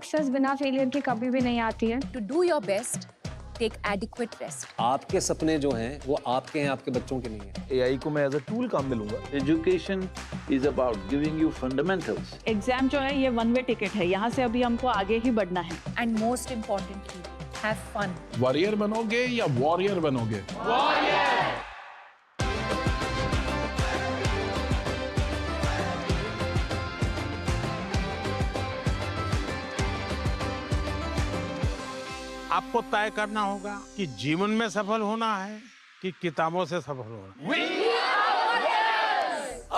Success बिना failure के कभी भी नहीं आती है। To do your best, take adequate rest. आपके सपने जो हैं वो आपके हैं, आपके बच्चों के नहीं हैं। AI को मैं एज अ टूल काम में लूंगा। Education is about giving you fundamentals. Exam जो है ये वन वे टिकट है, यहाँ से अभी हमको आगे ही बढ़ना है। And most importantly, have fun. Warrior बनोगे या वॉरियर बनोगे? आपको तय करना होगा कि जीवन में सफल होना है कि किताबों से सफल होना है।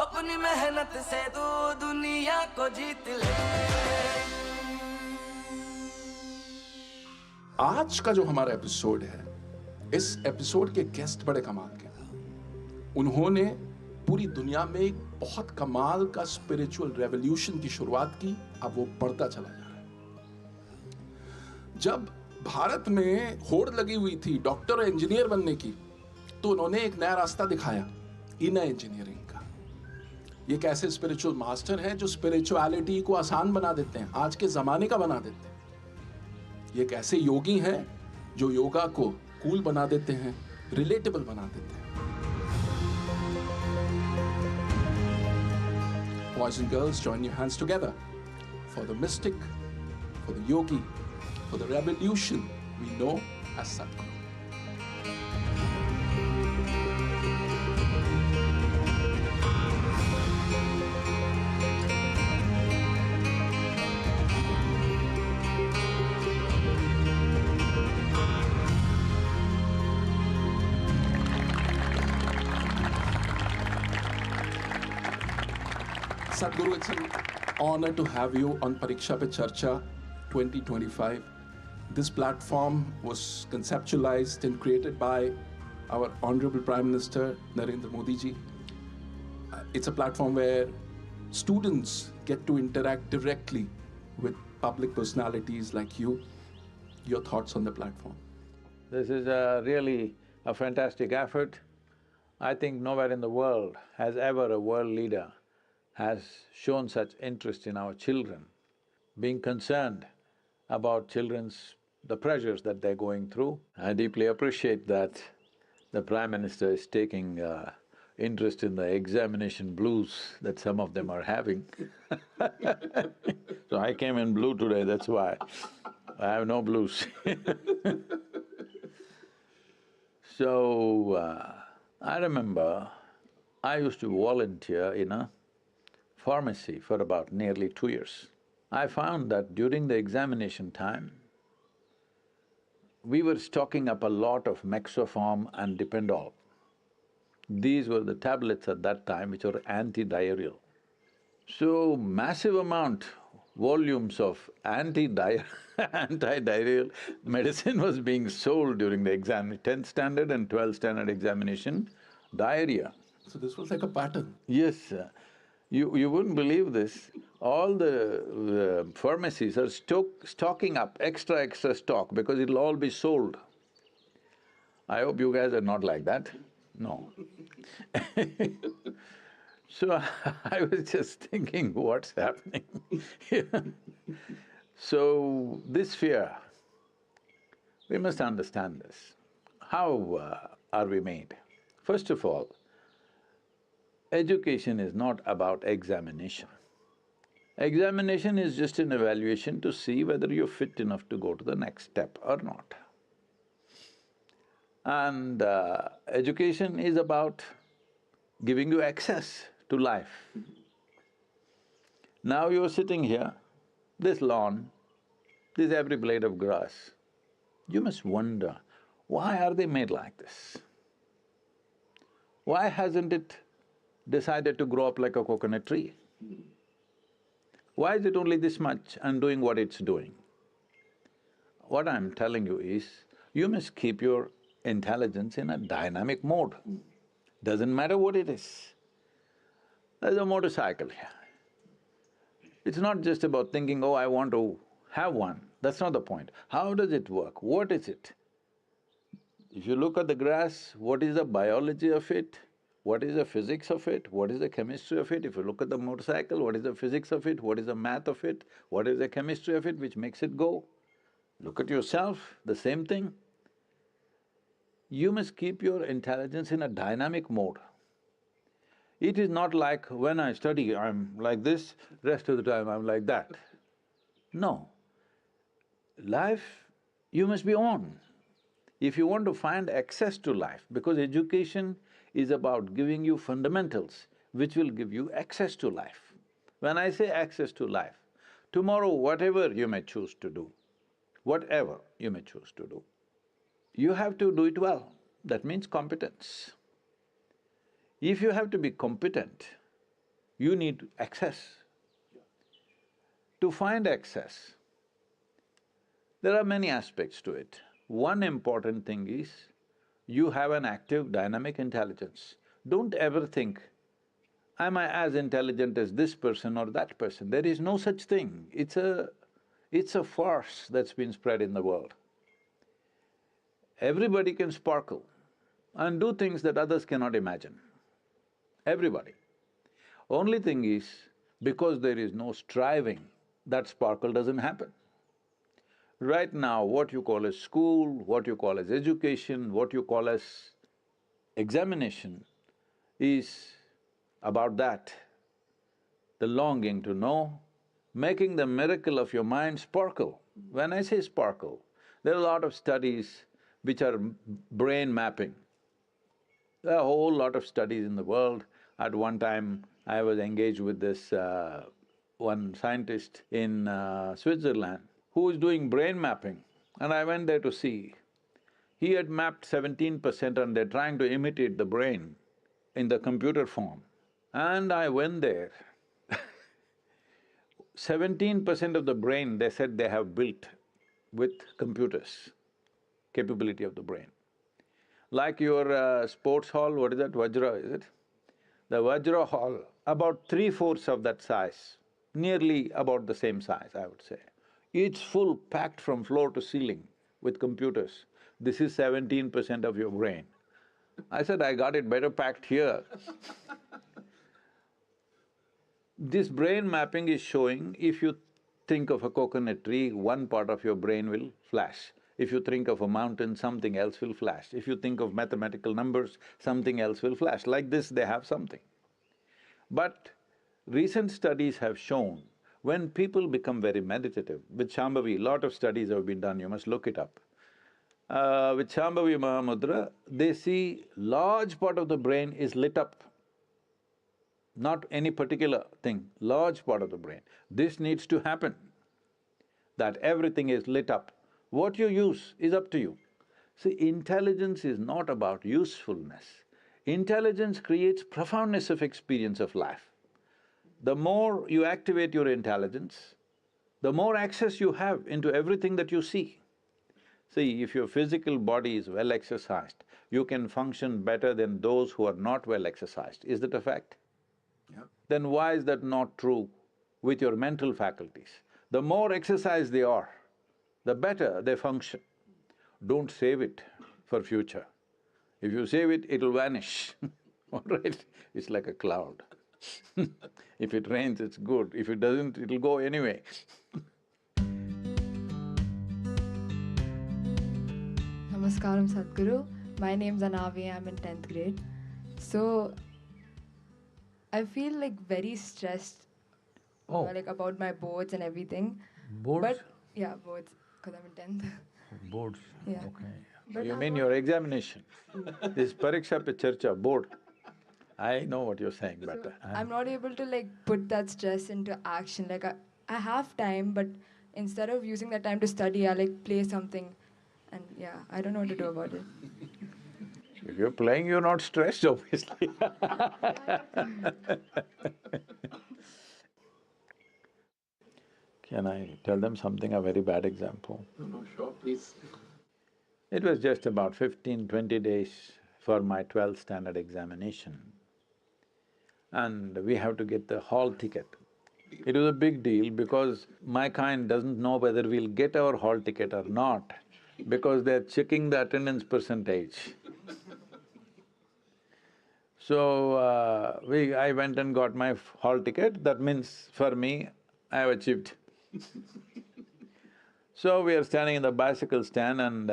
अपनी मेहनत से तू दुनिया को जीत ले। आज का जो हमारा एपिसोड है, इस एपिसोड के गेस्ट बड़े कमाल के हैं। उन्होंने पूरी दुनिया में एक बहुत कमाल का स्पिरिचुअल रेवोल्यूशन की शुरुआत की। अब वो बढ़ता चला जा रहा है। जब भारत में होड़ लगी हुई थी डॉक्टर और इंजीनियर बनने की, तो उन्होंने एक नया रास्ता दिखाया, इनर इंजीनियरिंग का। ये एक ऐसे स्पिरिचुअल मास्टर हैं जो स्पिरिचुअलिटी को आसान बना देते हैं, आज के जमाने का बना देते हैं। ये एक ऐसे योगी हैं जो योगा को कूल बना देते हैं, रिलेटेबल बना देते हैं। Boys and girls, join your hands together for the mystic, for the yogi, for the revolution we know as Sadhguru. Sadhguru, it's an honor to have you on Pariksha Pe Charcha 2025. This platform was conceptualized and created by our Honorable Prime Minister Narendra Modi ji. It's a platform where students get to interact directly with public personalities like you. Your thoughts on the platform? This is really a fantastic effort. I think nowhere in the world has ever a world leader has shown such interest in our children, being concerned about the pressures that they're going through. I deeply appreciate that the Prime Minister is taking interest in the examination blues that some of them are having. So I came in blue today, that's why. I have no blues. So, I remember I used to volunteer in a pharmacy for about nearly 2 years. I found that during the examination time, we were stocking up a lot of Mexoform and Dipendol. These were the tablets at that time which were anti-diarrheal. So, massive amount, volumes of anti-diarrheal medicine was being sold during the exam, 10th standard and 12th standard examination, diarrhea. So this was like a pattern. Yes, you wouldn't believe this. All the pharmacies are stocking up extra stock because it'll all be sold. I hope you guys are not like that. No. So I was just thinking, what's happening? So this fear, we must understand this. How are we made? First of all, education is not about examination. Examination is just an evaluation to see whether you're fit enough to go to the next step or not. And education is about giving you access to life. Now you're sitting here, this lawn, this every blade of grass, you must wonder, why are they made like this? Why hasn't it decided to grow up like a coconut tree? Why is it only this much and doing what it's doing? What I'm telling you is, you must keep your intelligence in a dynamic mode. Doesn't matter what it is. There's a motorcycle here. It's not just about thinking, oh, I want to have one. That's not the point. How does it work? What is it? If you look at the grass, what is the biology of it? What is the physics of it? What is the chemistry of it? If you look at the motorcycle, what is the physics of it? What is the math of it? What is the chemistry of it which makes it go? Look at yourself, the same thing. You must keep your intelligence in a dynamic mode. It is not like when I study, I'm like this, rest of the time I'm like that. No. Life, you must be on. If you want to find access to life, because education is about giving you fundamentals which will give you access to life. When I say access to life, tomorrow whatever you may choose to do, whatever you may choose to do, you have to do it well. That means competence. If you have to be competent, you need access. To find access, there are many aspects to it. One important thing is, you have an active, dynamic intelligence. Don't ever think, am I as intelligent as this person or that person? There is no such thing. It's a farce that's been spread in the world. Everybody can sparkle and do things that others cannot imagine. Everybody. Only thing is, because there is no striving, that sparkle doesn't happen. Right now, what you call as school, what you call as education, what you call as examination is about that. The longing to know, making the miracle of your mind sparkle. When I say sparkle, there are a lot of studies which are brain mapping. There are a whole lot of studies in the world. At one time, I was engaged with this one scientist in Switzerland who was doing brain mapping, and I went there to see. He had mapped 17% and they're trying to imitate the brain in the computer form. And I went there. 17% of the brain, they said they have built with computers, capability of the brain. Like your sports hall, what is that, Vajra, is it? The Vajra hall, about 3/4 of that size, nearly about the same size, I would say. It's full, packed from floor to ceiling with computers. This is 17% of your brain. I said, I got it better packed here. This brain mapping is showing, if you think of a coconut tree, one part of your brain will flash. If you think of a mountain, something else will flash. If you think of mathematical numbers, something else will flash. Like this, they have something. But recent studies have shown, when people become very meditative, with Shambhavi, lot of studies have been done, you must look it up. With Shambhavi Mahamudra, they see large part of the brain is lit up. Not any particular thing, large part of the brain. This needs to happen, that everything is lit up. What you use is up to you. See, intelligence is not about usefulness. Intelligence creates profoundness of experience of life. The more you activate your intelligence, the more access you have into everything that you see. See, if your physical body is well exercised, you can function better than those who are not well exercised. Is that a fact? Yeah. Then why is that not true with your mental faculties? The more exercised they are, the better they function. Don't save it for future. If you save it, it'll vanish, all right? It's like a cloud. If it rains, it's good. If it doesn't, it'll go anyway. Namaskaram Sadhguru. My name's Anavi, I'm in 10th grade. So, I feel like very stressed like about my boards and everything. Boards? But, yeah, boards, because I'm in 10th. Boards, Yeah. okay. But You I'm mean not- your examination? This Pariksha Pe Charcha, board. I know what you're saying, but So, I'm not able to like put that stress into action. Like I have time, but instead of using that time to study, I like play something. And yeah, I don't know what to do about it. if you're playing, you're not stressed, obviously. Can I tell them something, a very bad example? No, sure, please. It was just about 15-20 days for my 12th standard examination. And we have to get the hall ticket. It was a big deal because my kind doesn't know whether we'll get our hall ticket or not, because they're checking the attendance percentage. So, I went and got my hall ticket, that means for me, I have achieved. So we are standing in the bicycle stand and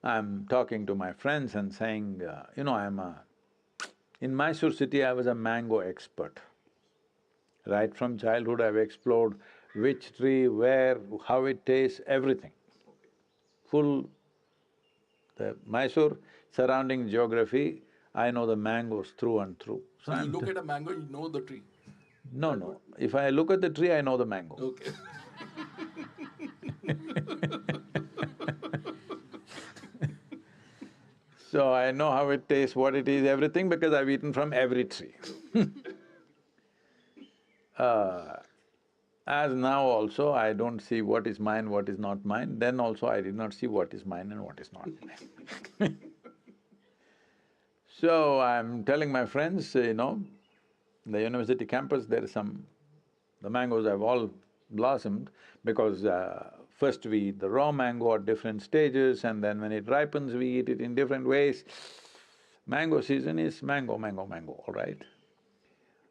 I'm talking to my friends and saying, in Mysore city I was a mango expert. Right from childhood I've explored which tree, where, how it tastes, everything. Full… the Mysore surrounding geography, I know the mangoes through and through. So you look at a mango, you know the tree. No. If I look at the tree, I know the mango. Okay. So I know how it tastes, what it is, everything because I've eaten from every tree. As now also, I don't see what is mine, what is not mine, then also I did not see what is mine and what is not mine. So I'm telling my friends, the university campus, there is the mangoes have all blossomed because first we eat the raw mango at different stages and then when it ripens, we eat it in different ways. Mango season is mango, all right?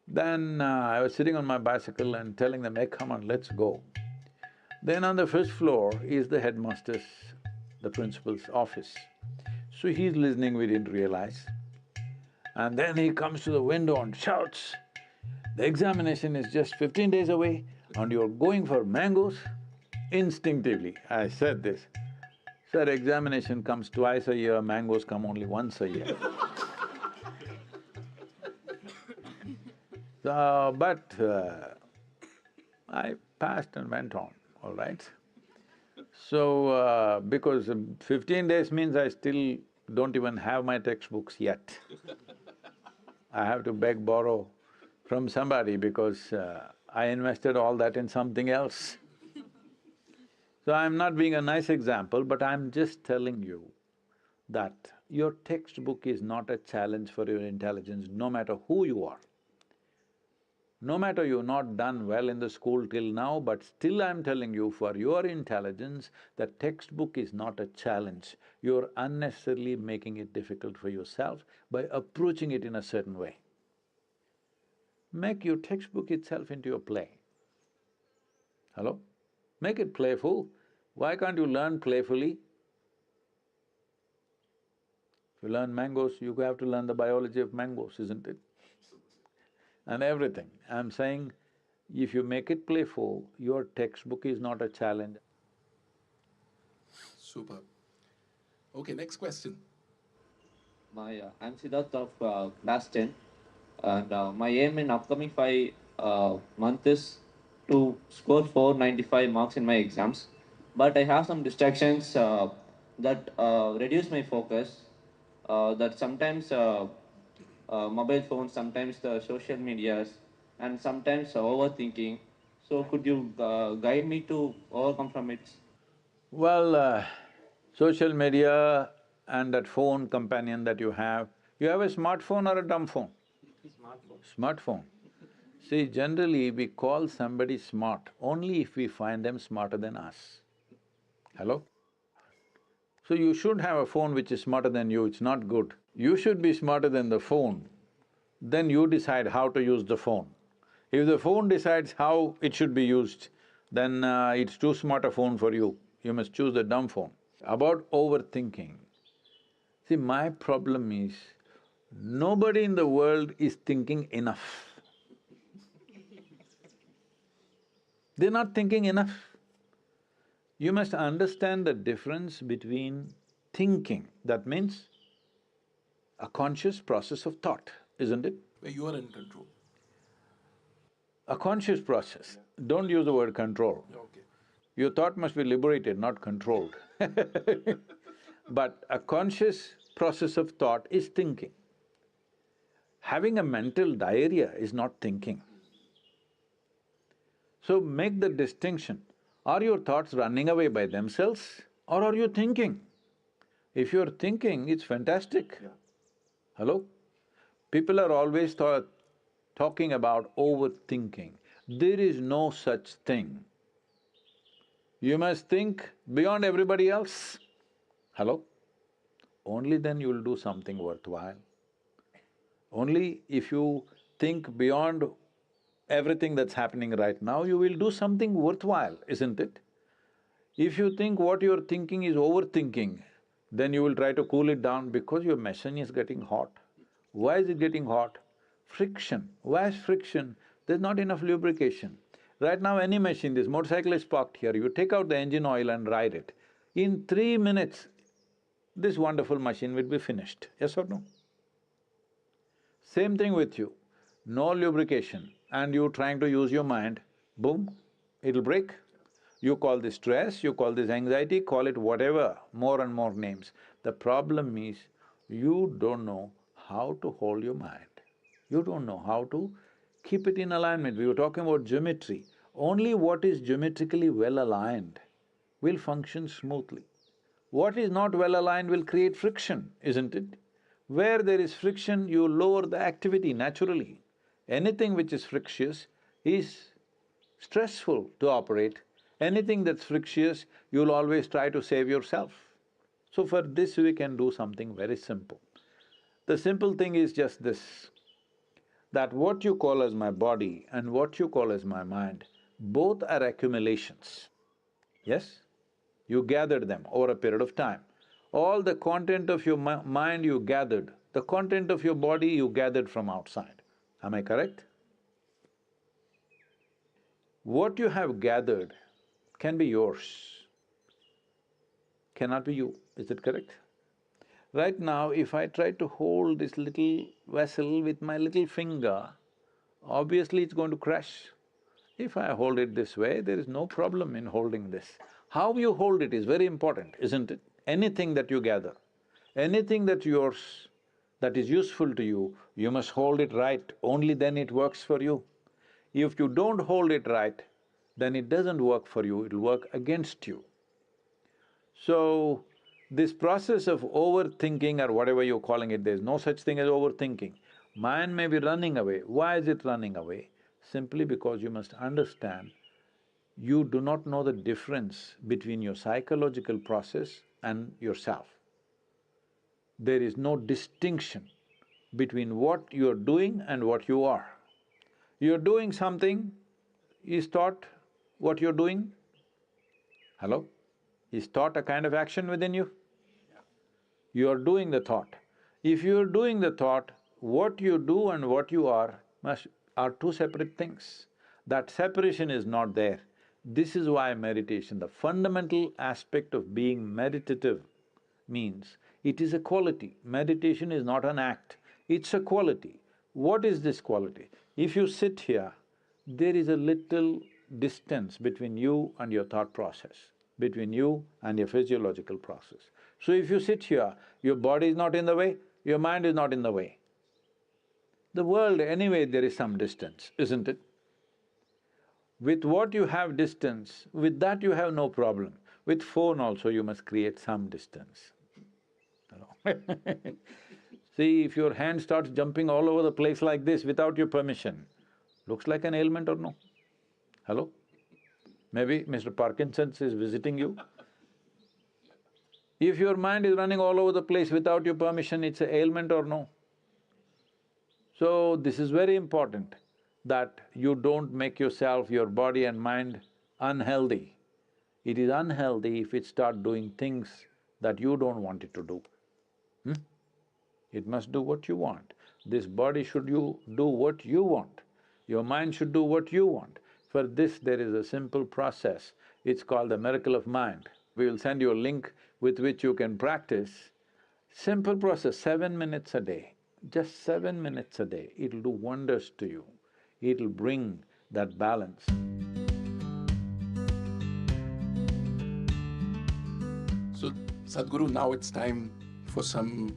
Then I was sitting on my bicycle and telling them, hey, come on, let's go. Then on the first floor is the headmaster's, the principal's office. So he's listening, we didn't realize. And then he comes to the window and shouts, the examination is just 15 days away and you're going for mangoes? Instinctively, I said this, sir, examination comes twice a year, mangoes come only once a year. But I passed and went on, all right? So, because 15 days means I still don't even have my textbooks yet. I have to beg, borrow from somebody because I invested all that in something else. So I'm not being a nice example, but I'm just telling you that your textbook is not a challenge for your intelligence, no matter who you are. No matter you've not done well in the school till now, but still I'm telling you, for your intelligence, the textbook is not a challenge. You're unnecessarily making it difficult for yourself by approaching it in a certain way. Make your textbook itself into a play. Hello? Make it playful. Why can't you learn playfully? If you learn mangoes, you have to learn the biology of mangoes, isn't it? And everything. I'm saying, if you make it playful, your textbook is not a challenge. Superb. Okay, next question. I'm Siddharth of class 10 and my aim in upcoming 5 months is to score 495 marks in my exams. But I have some distractions that reduce my focus, that sometimes mobile phones, sometimes the social medias, and sometimes overthinking. So could you guide me to overcome from it? Well, social media and that phone companion that you have a smartphone or a dumb phone? Smartphone. See, generally we call somebody smart only if we find them smarter than us. Hello? So you should have a phone which is smarter than you, it's not good. You should be smarter than the phone, then you decide how to use the phone. If the phone decides how it should be used, then it's too smart a phone for you. You must choose the dumb phone. About overthinking, see, my problem is, nobody in the world is thinking enough. They're not thinking enough. You must understand the difference between thinking, that means a conscious process of thought, isn't it? Where you are in control. A conscious process, don't use the word control. Okay. Your thought must be liberated, not controlled. But a conscious process of thought is thinking. Having a mental diarrhea is not thinking. So make the distinction, are your thoughts running away by themselves or are you thinking? If you're thinking, it's fantastic. Yeah. Hello? People are always talking about overthinking. There is no such thing. You must think beyond everybody else. Hello? Only then you'll do something worthwhile. Only if you think beyond everything that's happening right now, you will do something worthwhile, isn't it? If you think what you're thinking is overthinking, then you will try to cool it down because your machine is getting hot. Why is it getting hot? Friction. Why is friction? There's not enough lubrication. Right now any machine, this motorcycle is parked here, you take out the engine oil and ride it. In 3 minutes, this wonderful machine will be finished, yes or no? Same thing with you, no lubrication and you trying to use your mind, boom, it'll break. You call this stress, you call this anxiety, call it whatever, more and more names. The problem is, you don't know how to hold your mind. You don't know how to keep it in alignment. We were talking about geometry. Only what is geometrically well aligned will function smoothly. What is not well aligned will create friction, isn't it? Where there is friction, you lower the activity naturally. Anything which is frictious is stressful to operate. Anything that's frictious, you'll always try to save yourself. So for this we can do something very simple. The simple thing is just this, that what you call as my body and what you call as my mind, both are accumulations. Yes? You gathered them over a period of time. All the content of your mind you gathered, the content of your body you gathered from outside. Am I correct? What you have gathered can be yours, cannot be you, is it correct? Right now, if I try to hold this little vessel with my little finger, obviously it's going to crash. If I hold it this way, there is no problem in holding this. How you hold it is very important, isn't it? Anything that you gather, anything that's yours, that is useful to you, you must hold it right, only then it works for you. If you don't hold it right, then it doesn't work for you, it'll work against you. So, this process of overthinking or whatever you're calling it, there's no such thing as overthinking. Mind may be running away. Why is it running away? Simply because you must understand, you do not know the difference between your psychological process and yourself. There is no distinction between what you're doing and what you are. You're doing something, is thought what you're doing? Hello? Is thought a kind of action within you? You are doing the thought. If you are doing the thought, what you do and what you are are two separate things. That separation is not there. This is why meditation, the fundamental aspect of being meditative means it is a quality. Meditation is not an act, it's a quality. What is this quality? If you sit here, there is a little distance between you and your thought process, between you and your physiological process. So if you sit here, your body is not in the way, your mind is not in the way. The world anyway there is some distance, isn't it? With what you have distance, with that you have no problem. With phone also you must create some distance. See, if your hand starts jumping all over the place like this without your permission, looks like an ailment or no? Hello? Maybe Mr. Parkinson's is visiting you. If your mind is running all over the place without your permission, it's an ailment or no? So, this is very important that you don't make yourself, your body and mind unhealthy. It is unhealthy if it starts doing things that you don't want it to do. It must do what you want. This body should do what you want. Your mind should do what you want. For this, there is a simple process. It's called the miracle of mind. We will send you a link with which you can practice. Simple process, 7 minutes a day. Just 7 minutes a day, it'll do wonders to you. It'll bring that balance. So, Sadhguru, now it's time for some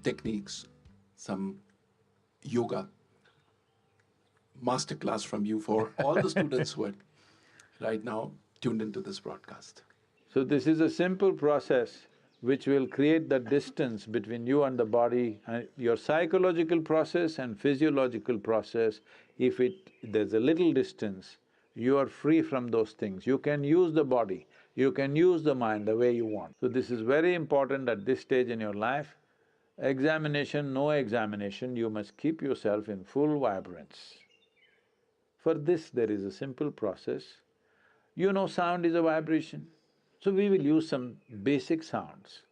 techniques, some yoga masterclass from you for all the students who are right now tuned into this broadcast. So this is a simple process which will create the distance between you and the body, and your psychological process and physiological process. If there's a little distance, you are free from those things. You can use the body, you can use the mind the way you want. So this is very important at this stage in your life. Examination, no examination, you must keep yourself in full vibrance. For this, there is a simple process. You know sound is a vibration, so we will use some basic sounds.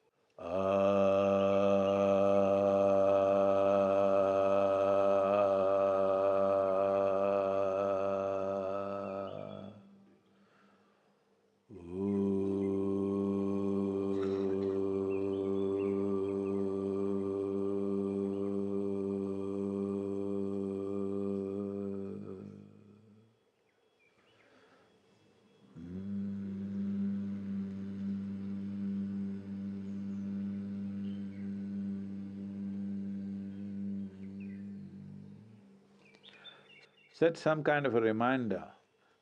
Set some kind of a reminder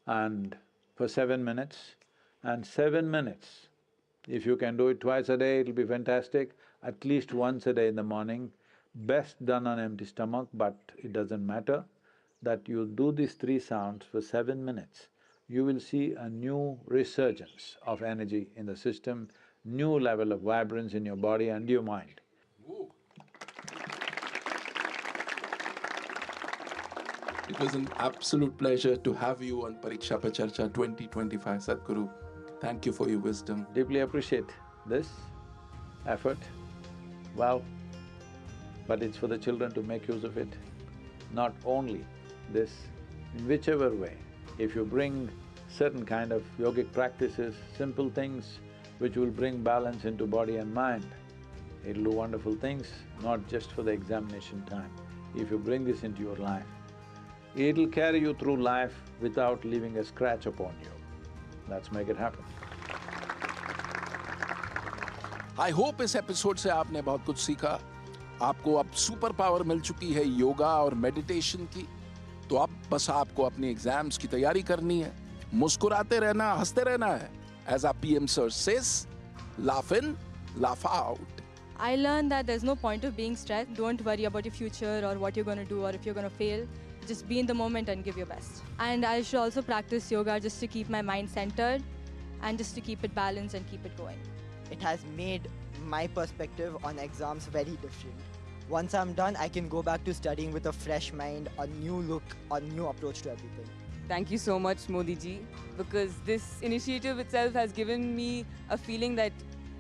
and for 7 minutes, and 7 minutes. If you can do it twice a day, it'll be fantastic, at least once a day in the morning. Best done on empty stomach, but it doesn't matter, that you do these 3 sounds for 7 minutes. You will see a new resurgence of energy in the system, new level of vibrance in your body and your mind. It was an absolute pleasure to have you on Pariksha Pe Charcha 2025, Sadhguru. Thank you for your wisdom. Deeply appreciate this effort. Well, but it's for the children to make use of it. Not only this, in whichever way, if you bring certain kind of yogic practices, simple things which will bring balance into body and mind, it'll do wonderful things, not just for the examination time. If you bring this into your life, it'll carry you through life without leaving a scratch upon you. Let's make it happen. I hope इस episode से आपने बहुत कुछ सीखा। आपको अब super power मिल चुकी है योगा और मेडिटेशन की, तो अब बस आपको अपनी एग्जाम्स की तैयारी करनी है, मुस्कुराते रहना, हंसते रहना है। As our PM sir says, laugh in, laugh out. I learned that there's no point of being stressed. Don't worry about your future or what you're going to do or if you're going to fail. Just be in the moment and give your best. And I should also practice yoga just to keep my mind centered and just to keep it balanced and keep it going. It has made my perspective on exams very different. Once I'm done, I can go back to studying with a fresh mind, a new look, a new approach to everything. Thank you so much, Modi ji, because this initiative itself has given me a feeling that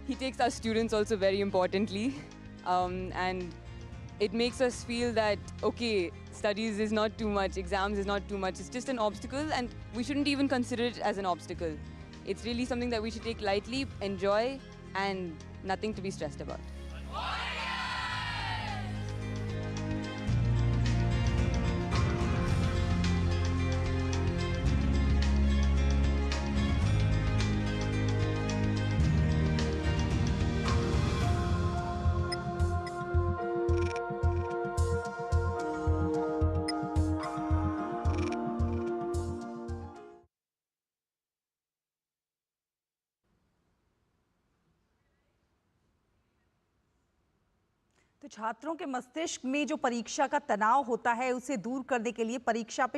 he takes our students also very importantly, and it makes us feel that, okay, studies is not too much, exams is not too much, it's just an obstacle and we shouldn't even consider it as an obstacle. It's really something that we should take lightly, enjoy, and nothing to be stressed about. तो छात्रों के मस्तिष्क में जो परीक्षा का तनाव होता है उसे दूर करने के लिए परीक्षा पे